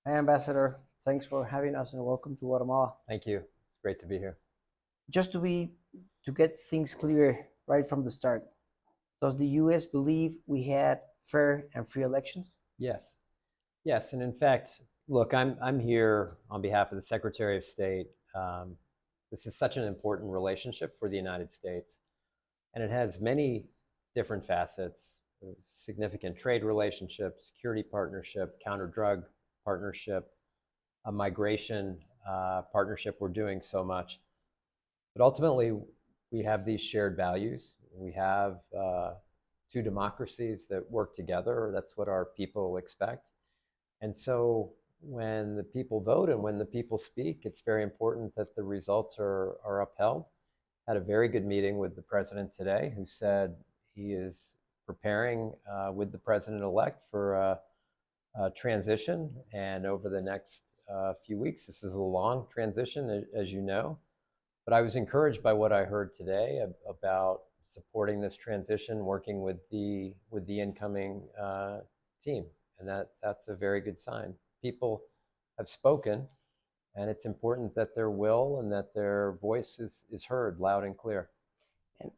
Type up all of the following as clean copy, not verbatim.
Hi, Ambassador. Thanks for having us and welcome to Guatemala. Thank you. It's great to be here. Just to get things clear right from the start, does the U.S. believe we had fair and free elections? Yes, yes, and in fact, look, I'm here on behalf of the Secretary of State. This is such an important relationship for the United States, and it has many different facets: significant trade relationship, security partnership, counter-drug partnership, a migration partnership. We're doing so much, but ultimately, we have these shared values. We have two democracies that work together. That's what our people expect. And so when the people vote and when the people speak, it's very important that the results are upheld. Had a very good meeting with the president today, who said he is preparing with the president-elect for a transition. And over the next few weeks, this is a long transition, as you know. But I was encouraged by what I heard today about supporting this transition, working with the incoming team, and that's a very good sign. People have spoken, and it's important that their will and that their voice is heard loud and clear. And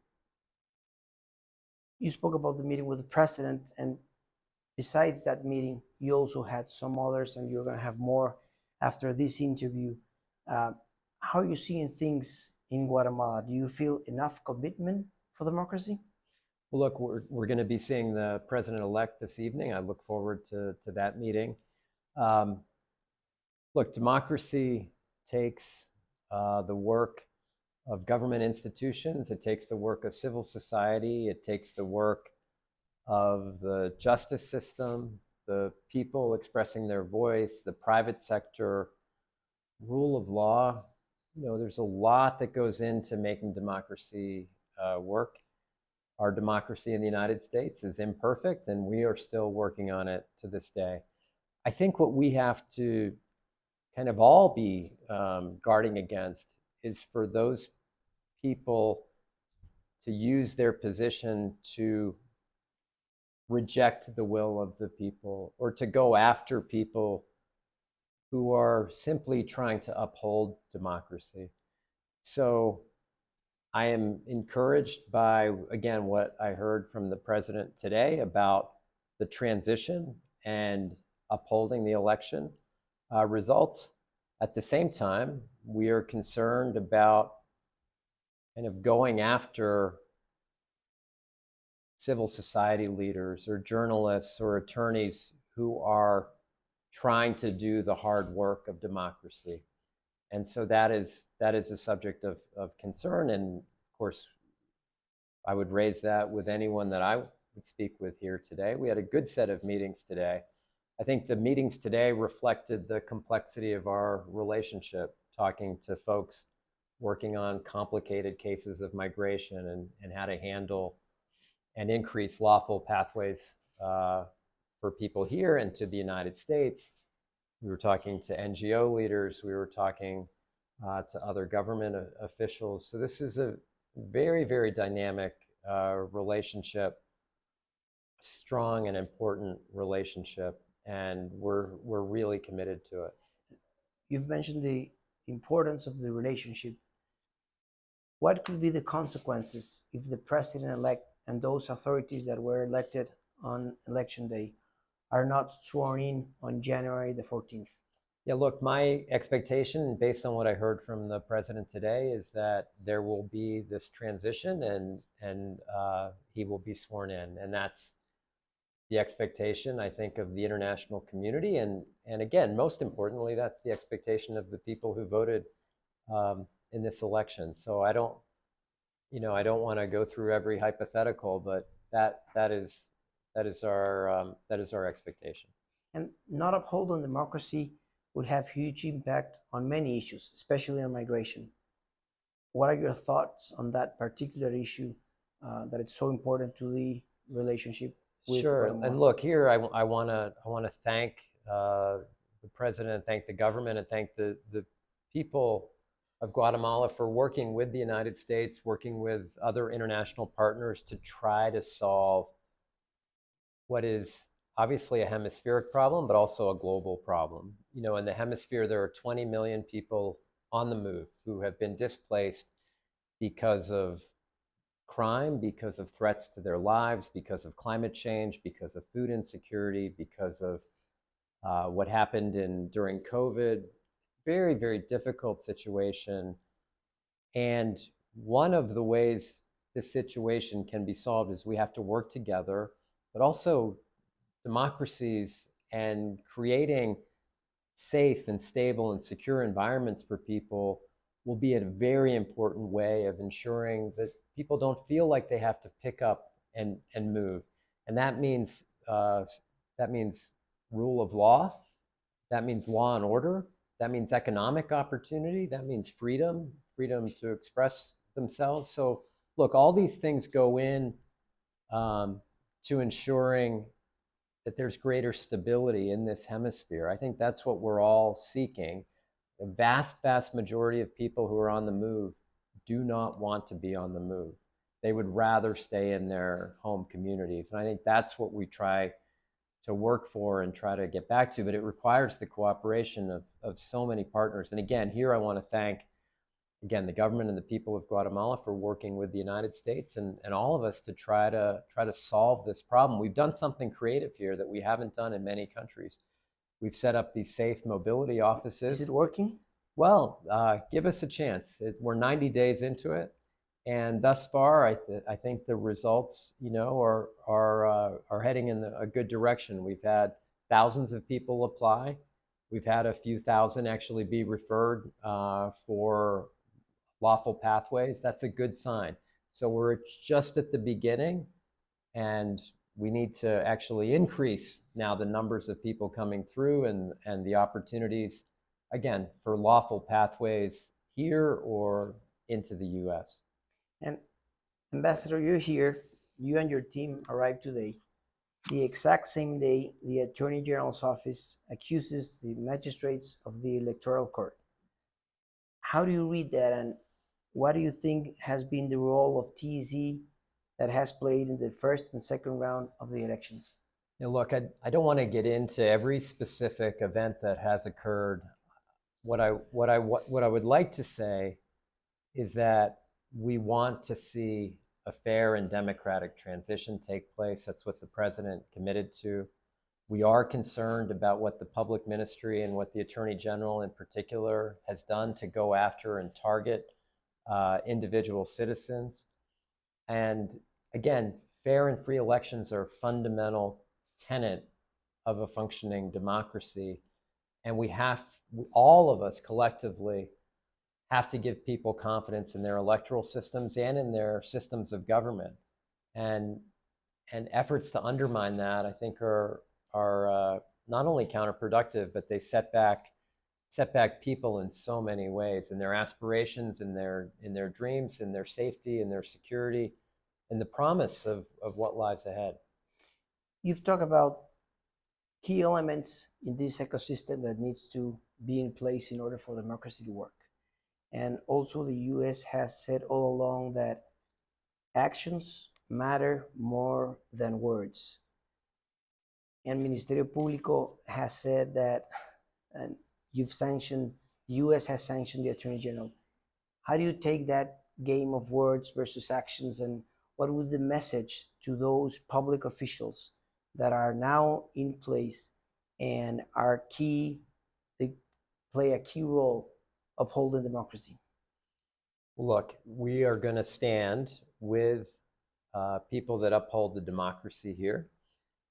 you spoke about the meeting with the president, and besides that meeting, you also had some others, and you're going to have more after this interview. Uh, how are you seeing things in Guatemala? Do you feel enough commitment for democracy? Well, look, we're going to be seeing the president-elect this evening. I look forward to that meeting. Um, Look, democracy takes the work of government institutions. It takes the work of civil society. It takes the work of the justice system, the people expressing their voice, the private sector, rule of law. There's a lot that goes into making democracy work. Our democracy in the United States is imperfect, and we are still working on it to this day. I think what we have to kind of all be guarding against is for those people to use their position to reject the will of the people or to go after people who are simply trying to uphold democracy. So I am encouraged by, again, what I heard from the president today about the transition and upholding the election results. At the same time, we are concerned about kind of going after civil society leaders or journalists or attorneys who are trying to do the hard work of democracy. And so that is a subject of concern. And of course, I would raise that with anyone that I would speak with here today. We had a good set of meetings today. I think the meetings today reflected the complexity of our relationship, talking to folks working on complicated cases of migration and how to handle and increase lawful pathways for people here and to the United States. We were talking to NGO leaders. We were talking to other government officials. So this is a very, very dynamic relationship, strong and important relationship, and we're really committed to it. You've mentioned the importance of the relationship. What could be the consequences if the president-elect and those authorities that were elected on election day are not sworn in on January the 14th? Yeah, look, my expectation, based on what I heard from the president today, is that there will be this transition and he will be sworn in, and that's the expectation, I think, of the international community, and again, most importantly, that's the expectation of the people who voted in this election. So I don't want to go through every hypothetical, but that is our expectation. And not upholding democracy would have huge impact on many issues, especially on migration. What are your thoughts on that particular issue that it's so important to the relationship with Sure. Guatemala? And look, here I want to thank the president, thank the government, and thank the people of Guatemala for working with the United States, working with other international partners to try to solve what is obviously a hemispheric problem, but also a global problem. You know, in the hemisphere, there are 20 million people on the move who have been displaced because of crime, because of threats to their lives, because of climate change, because of food insecurity, because of what happened during COVID. Very, very difficult situation. And one of the ways this situation can be solved is we have to work together, but also democracies and creating safe and stable and secure environments for people will be a very important way of ensuring that people don't feel like they have to pick up and move. And that means rule of law, that means law and order, that means economic opportunity, that means freedom to express themselves. So look, all these things go in to ensuring that there's greater stability in this hemisphere. I think that's what we're all seeking. The vast, vast majority of people who are on the move do not want to be on the move. They would rather stay in their home communities. And I think that's what we try to work for and try to get back to, but it requires the cooperation of so many partners. And again, here I want to thank, again, the government and the people of Guatemala for working with the United States and all of us to try to solve this problem. We've done something creative here that we haven't done in many countries. We've set up these safe mobility offices. Is it working? Well, give us a chance. We're 90 days into it, and thus far, I think the results, you know, are heading in a good direction. We've had thousands of people apply. We've had a few thousand actually be referred for lawful pathways. That's a good sign. So we're just at the beginning, and we need to actually increase now the numbers of people coming through and the opportunities, again, for lawful pathways here or into the US. And Ambassador, you're here. You and your team arrived today. The exact same day, the Attorney General's office accuses the magistrates of the Electoral Court. How do you read that, and what do you think has been the role of TEC that has played in the first and second round of the elections? Now, look, I don't want to get into every specific event that has occurred. What I would like to say is that we want to see a fair and democratic transition take place. That's what the president committed to. We are concerned about what the public ministry and what the Attorney General in particular has done to go after and target individual citizens. And again, fair and free elections are a fundamental tenet of a functioning democracy. And all of us collectively have to give people confidence in their electoral systems and in their systems of government. And efforts to undermine that, I think, are not only counterproductive, but they set back people in so many ways, in their aspirations, in their dreams, in their safety, in their security, and the promise of what lies ahead. You've talked about key elements in this ecosystem that needs to be in place in order for democracy to work. And also the US has said all along that actions matter more than words. And Ministerio Público has said that, and the US has sanctioned the Attorney General. How do you take that game of words versus actions, and what would the message to those public officials that are now in place and they play a key role upholding democracy? Look, we are going to stand with people that uphold the democracy here.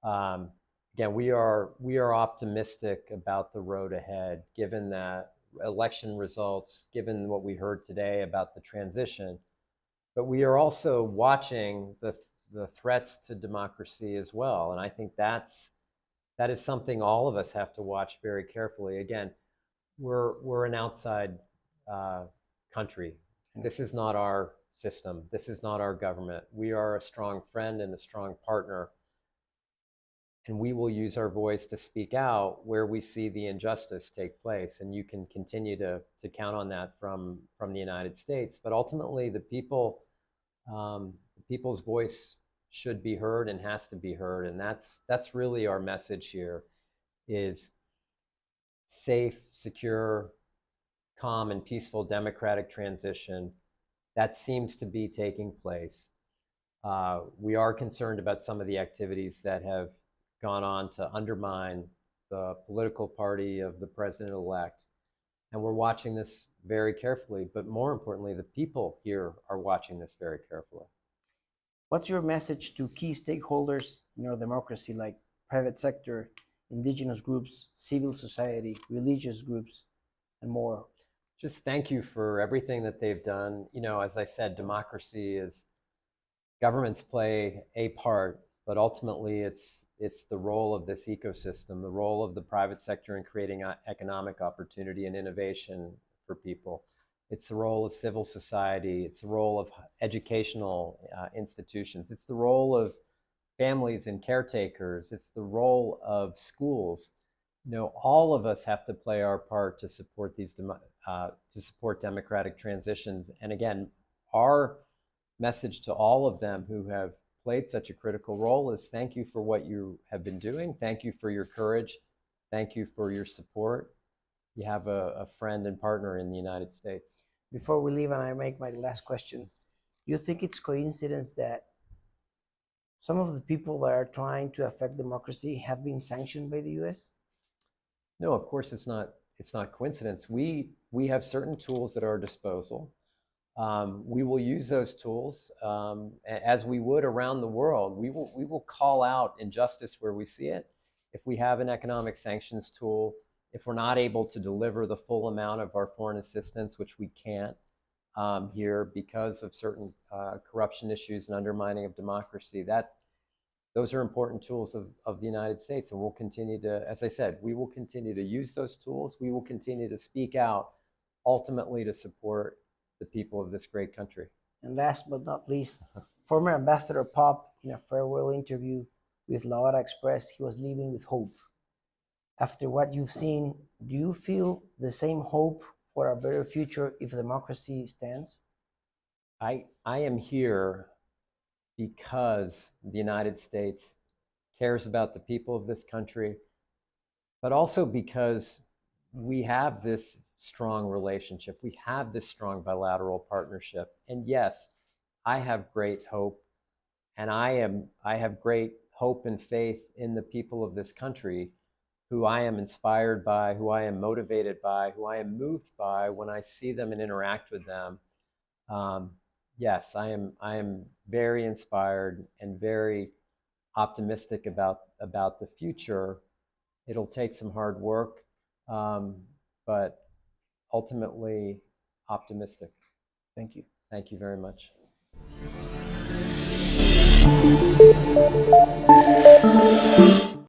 Again, we are optimistic about the road ahead, given that election results, given what we heard today about the transition. But we are also watching the threats to democracy as well, and I think that is something all of us have to watch very carefully. Again, we're an outside country. This is not our system. This is not our government. We are a strong friend and a strong partner, and we will use our voice to speak out where we see the injustice take place. And you can continue to count on that from the United States. But ultimately, the people's voice should be heard and has to be heard. And that's really our message here, is safe, secure, calm, and peaceful democratic transition. That seems to be taking place. We are concerned about some of the activities that have gone on to undermine the political party of the president-elect. And we're watching this very carefully, but more importantly, the people here are watching this very carefully. What's your message to key stakeholders in our democracy, like private sector, indigenous groups, civil society, religious groups, and more? Just thank you for everything that they've done. You know, as I said, democracy is, governments play a part, but ultimately it's the role of this ecosystem, the role of the private sector in creating economic opportunity and innovation for people. It's the role of civil society. It's the role of educational institutions. It's the role of families and caretakers. It's the role of schools. You know, all of us have to play our part to support these to support democratic transitions. And again, our message to all of them who have played such a critical role is thank you for what you have been doing. Thank you for your courage. Thank you for your support. You have a friend and partner in the United States. Before we leave and I make my last question, do you think it's coincidence that some of the people that are trying to affect democracy have been sanctioned by the US? No, of course it's not coincidence. We have certain tools at our disposal. We will use those tools as we would around the world. We will call out injustice where we see it. If we have an economic sanctions tool, if we're not able to deliver the full amount of our foreign assistance, which we can't here because of certain corruption issues and undermining of democracy, those are important tools of the United States. And we'll continue to, as I said, we will continue to use those tools. We will continue to speak out, ultimately to support the people of this great country. And last but not least, former Ambassador Pop, in a farewell interview with La Hora, expressed he was leaving with hope. After what you've seen, do you feel the same hope for a better future if democracy stands? I am here because the United States cares about the people of this country, but also because we have this strong relationship. We have this strong bilateral partnership. And yes, I have great hope, and I have great hope and faith in the people of this country, who I am inspired by, who I am motivated by, who I am moved by when I see them and interact with them. Yes, I am very inspired and very optimistic about the future. It'll take some hard work, but ultimately optimistic. Thank you. Thank you very much.